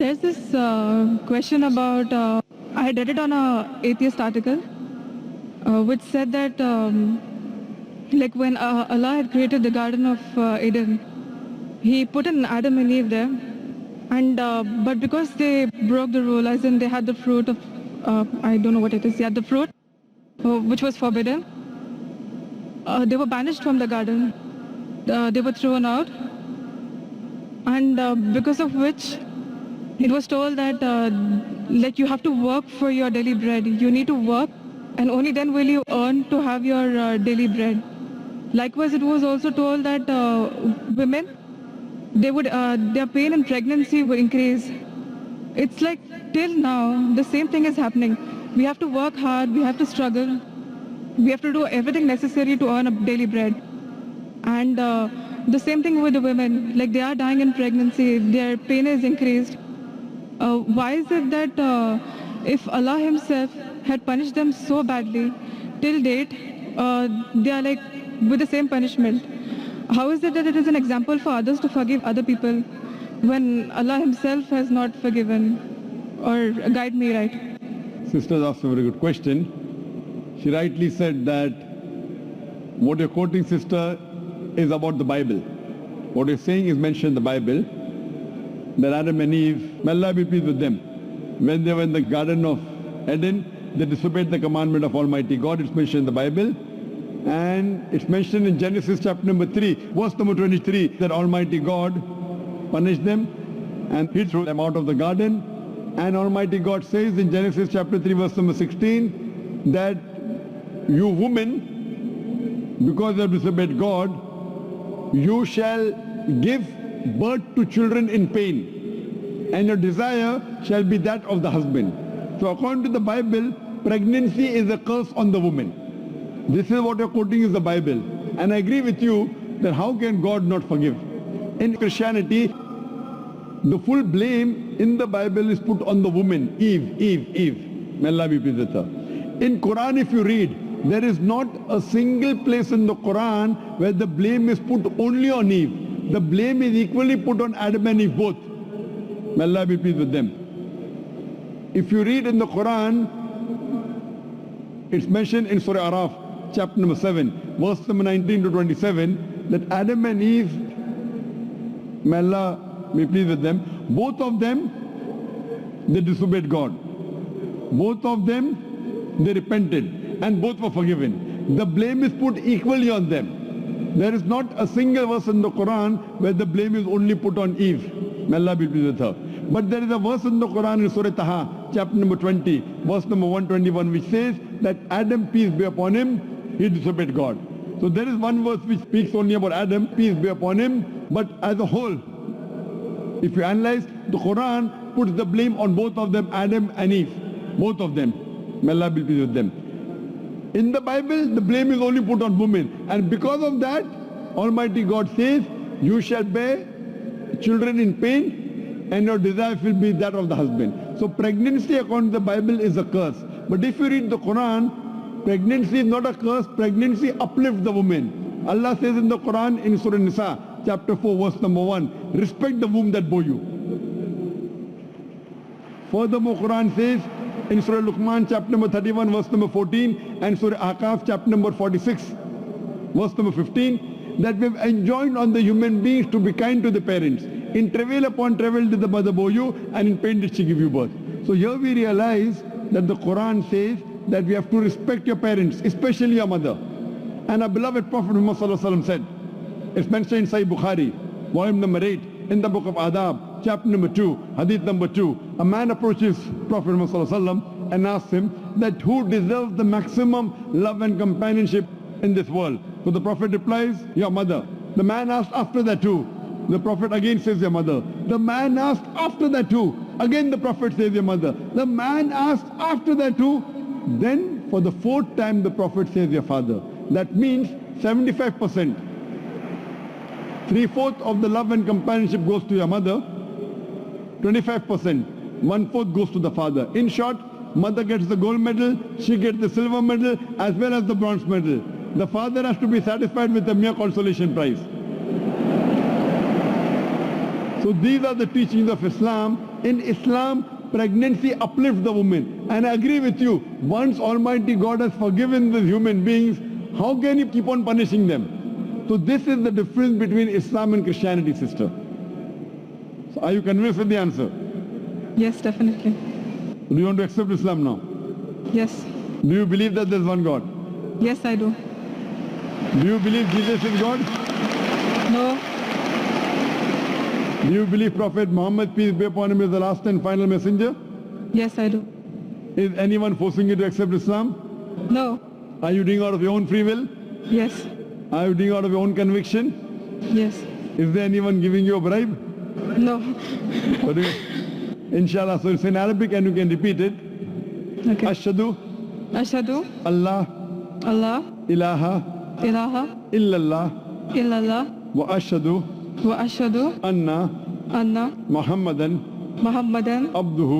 There's this question about, I had read it on a atheist article, which said that like when Allah had created the Garden of Eden, He put an Adam and Eve there, and but because they broke the rule, as in they had the fruit of, I don't know what it is, yeah, the fruit, which was forbidden, they were banished from the garden, they were thrown out, and because of which it was told that like you have to work for your daily bread. You need to work, and only then will you earn to have your daily bread. Likewise, it was also told that women, they would their pain in pregnancy would increase. It's like till now the same thing is happening. We have to work hard, we have to struggle, we have to do everything necessary to earn a daily bread. And the same thing with the women, like they are dying in pregnancy, their pain is increased. Why is it that if Allah Himself had punished them so badly, till date, they are like with the same punishment? How is it that it is an example for others to forgive other people when Allah Himself has not forgiven? Or guide me right. Sister asked a very good question. She rightly said that what you're quoting, sister, is about the Bible. What you're saying is mentioned in the Bible, that Adam and Eve, may Allah be pleased with them, when they were in the Garden of Eden, they disobeyed the commandment of Almighty God. It's mentioned in the Bible. And it's mentioned in Genesis chapter number 3, verse number 23, that Almighty God punished them and He threw them out of the garden. And Almighty God says in Genesis chapter 3, verse number 16, that you women, because you have disobeyed God, you shall give birth to children in pain, and your desire shall be that of the husband. So according to the Bible, pregnancy is a curse on the woman. This is what you're quoting is the Bible. And I agree with you that how can God not forgive? In Christianity, the full blame in the Bible is put on the woman, Eve. May Allah be pleased with her. In Quran, if you read, there is not a single place in the Quran where the blame is put only on Eve. The blame is equally put on Adam and Eve both. May Allah be pleased with them. If you read in the Quran, it's mentioned in Surah Araf, chapter number 7, verse number 19 to 27, that Adam and Eve, may Allah be pleased with them, both of them, they disobeyed God. Both of them, they repented, and both were forgiven. The blame is put equally on them. There is not a single verse in the Quran where the blame is only put on Eve. May Allah be pleased with her. But there is a verse in the Quran in Surah Taha, chapter number 20, verse number 121, which says that Adam, peace be upon him, he disobeyed God. So there is one verse which speaks only about Adam, peace be upon him, but as a whole, if you analyze, the Quran puts the blame on both of them, Adam and Eve, both of them. May Allah be pleased with them. In the Bible, the blame is only put on women, and because of that, Almighty God says, you shall bear children in pain, and your desire will be that of the husband. So pregnancy according to the Bible is a curse. But if you read the Quran, pregnancy is not a curse, pregnancy uplifts the woman. Allah says in the Quran in Surah Nisa, chapter 4, verse number 1, respect the womb that bore you. Furthermore, Quran says in Surah Luqman, chapter number 31, verse number 14, and Surah Ahqaf, chapter number 46, verse number 15, that we have enjoined on the human beings to be kind to the parents. In travail upon travail did the mother bore you, and in pain did she give you birth. So here we realize that the Quran says that we have to respect your parents, especially your mother. And our beloved Prophet Muhammad said, it's mentioned in Sahih Bukhari, volume number 8, in the book of Adab, chapter number 2, hadith number 2, a man approaches Prophet Muhammad and asks him that who deserves the maximum love and companionship in this world. So the Prophet replies, your mother. The man asked after that too. The Prophet again says your mother. The man asked after that too. Again the Prophet says your mother. The man asked after that too. Then for the fourth time the Prophet says your father. That means 75%. 3/4 of the love and companionship goes to your mother. 25%. 1/4 goes to the father. In short, mother gets the gold medal, she gets the silver medal as well as the bronze medal. The father has to be satisfied with a mere consolation prize. So these are the teachings of Islam In Islam, pregnancy uplifts the woman. And I agree with you, once Almighty God has forgiven the human beings, how can you keep on punishing them? So this is the difference between Islam and Christianity, sister. So are you convinced with the answer? Yes, definitely. Do you want to accept Islam now? Yes. Do you believe that there is one God? Yes, I do. Do you believe Jesus is God? No. Do you believe Prophet Muhammad, peace be upon him, is the last and final messenger? Yes, I do. Is anyone forcing you to accept Islam? No. Are you doing out of your own free will? Yes. Are you doing out of your own conviction? Yes. Is there anyone giving you a bribe? No. So inshallah, so it's in Arabic and you can repeat it. Okay. Ashhadu Ashhadu Allah Allah ilaha ilaha illallah illallah wa ashhadu wa ashhadu anna anna Muhammadan Muhammadan abduhu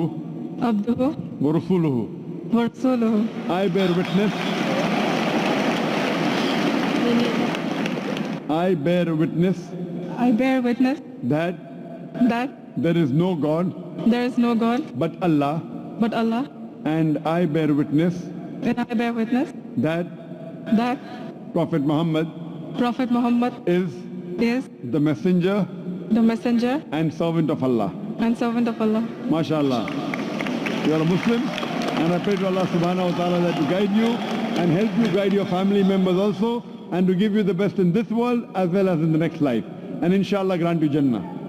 abduhu wa rasuluhu. wa rasuluhu. I bear witness. I bear witness I bear witness that that there is no God there is no God but Allah, but Allah, and I bear witness and I bear witness that that Prophet Muhammad Prophet Muhammad is is the messenger the messenger and servant of Allah. and servant of Allah. MashaAllah. You are a Muslim, and I pray to Allah subhanahu wa ta'ala that to guide you and help you guide your family members also, and to give you the best in this world as well as in the next life. And inshallah grant you Jannah.